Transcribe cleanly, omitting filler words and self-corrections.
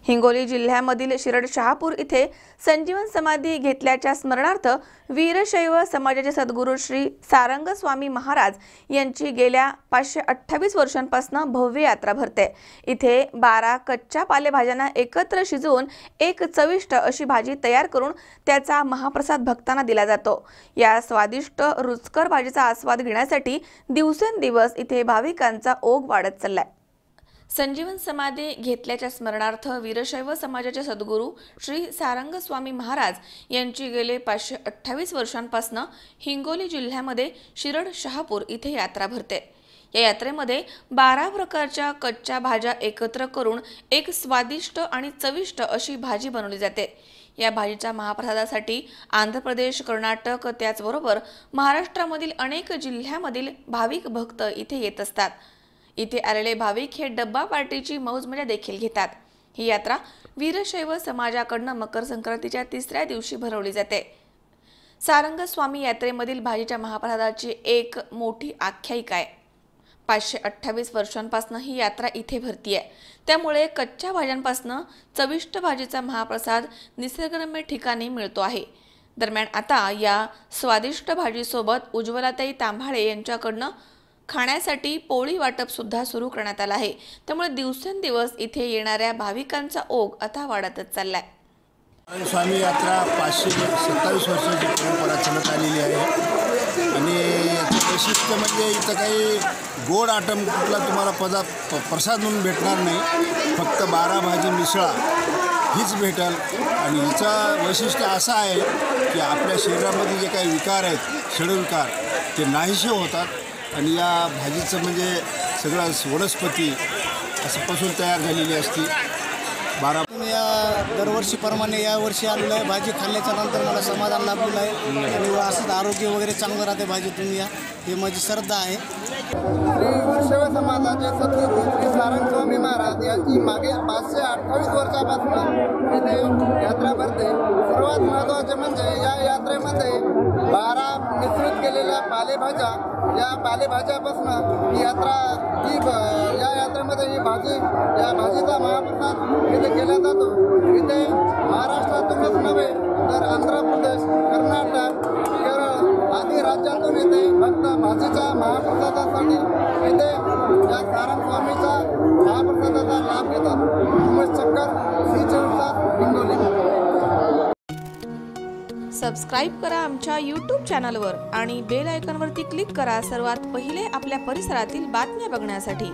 हिंगोली जिल्ह्यामधील शिरड शहापूर इथे संजीवन समाधी घेतल्याच्या स्मरणार्थ वीरशैव समाजाचे सद्गुरू श्री सारंग स्वामी महाराज यांची गेल्या 528 वर्षांपासून भव्य यात्रा भरते। इथे 12 कच्च्या पालेभाज्यांना एकत्र शिजवून एक चविष्ट अशी भाजी तयार करून त्याचा महाप्रसाद भक्तांना दिला जातो। या स्वादिष्ट रुचकर भाजीचा आस्वाद घेण्यासाठी दिवसेंदिवस इथे भाविकांचा ओघ वाढत चाललाय। संजीवन समाधी घेतल्याच्या स्मरणार्थ वीरशैव समाजाचे सद्गुरू श्री सारंग स्वामी महाराज यांची गेले 528 वर्षांपासून हिंगोली जिल्ह्यामध्ये शिरड शहापूर इथे यात्रा भरते। या यात्रेमध्ये 12 प्रकारच्या कच्च्या भाज्या एकत्र करून एक स्वादिष्ट आणि चविष्ट अशी भाजी बनवली जाते। या भाजीच्या महाप्रसादासाठी आंध्र प्रदेश, कर्नाटक त्याचबरोबर महाराष्ट्रामधील अनेक जिल्ह्यामधील भाविक भक्त इथे येत असतात। इथे आलेले भाविक हे डब्बा पार्टीची मौज मजा देखील घेतात। ही यात्रा वीरशैव समाजाकडून मकर संक्रांतीच्या 3ऱ्या दिवशी भरवली जाते। सारंग स्वामी यात्रेमधील भाजीच्या महाप्रसादाची एक मोठी आख्यायिका आहे। 528 वर्षांपासून ही यात्रा इथे भरतीये, त्यामुळे कच्च्या भाज्यांपासून चविष्ट भाजीचा महाप्रसाद निसर्गरम्य ठिकाणी मिळतो आहे। दरम्यान आता या स्वादिष्ट भाजीसोबत उज्ज्वलाताई तांभाळे यांच्याकडून खाण्यासाठी पोळी वाटप सुद्धा सुरू करण्यात आलं आहे। त्यामुळे दिवसेंदिवस इथे येणाऱ्या भाविकांचा ओघ आता वाढतच चाललाय। स्वामी यात्रा 527 वर्षाची परंपरा चालत आलेली आहे आणि याचं वैशिष्ट्य म्हणजे इथं काही गोड आटम कुठला तुम्हाला प्रसाद म्हणून भेटणार नाही, फक्त 12 भाजी मिसळा हीच भेटेल। आणि हिचं वैशिष्ट्य असं आहे की आपल्या शरीरामध्ये जे काही विकार आहेत, षडविकार, ते नाहीसे होतात आणि या भाजीचं म्हणजे सगळं वनस्पती असं पासून तयार झालेली असते। 12 या दरवर्षीप्रमाणे यावर्षी आलेलं आहे। भाजी खाल्ल्याच्या नंतर मला समाधान लाभलेलं आहे आणि असंच आरोग्य वगैरे चांगलं राहते भाजीतून। या ही माझी श्रद्धा आहे। श्री वीरशैव समाजाचे सद्गुरू श्री सारंग स्वामी महाराज यांची मागील 528 वर्षापासून इथे यात्रा भरते। सर्वात महत्त्वाचे म्हणजे या यात्रेमध्ये 12 मिश्रित केलेल्या पालेभाज्या, या पालेभाज्यापासून ही यात्रा या यात्रेमध्ये ही भाजी, या भाजीचा महाप्रसाद इथे केला जातो। इथे महाराष्ट्रातूनच नव्हे तर आंध्र प्रदेश, कर्नाटक, केरळ आदी राज्यातून इथे फक्त भाजीच्या महाप्रसादासाठी इथे या सारंग स्वामीचा महाप्रसादाचा लाभ घेतात। उमेश चक्कर, C24 हिंगोली। सबस्क्राईब करा आमच्या YouTube चॅनलवर आणि बेल आयकॉनवरती क्लिक करा सर्वात पहिले आपल्या परिसरातील बातम्या बघण्यासाठी।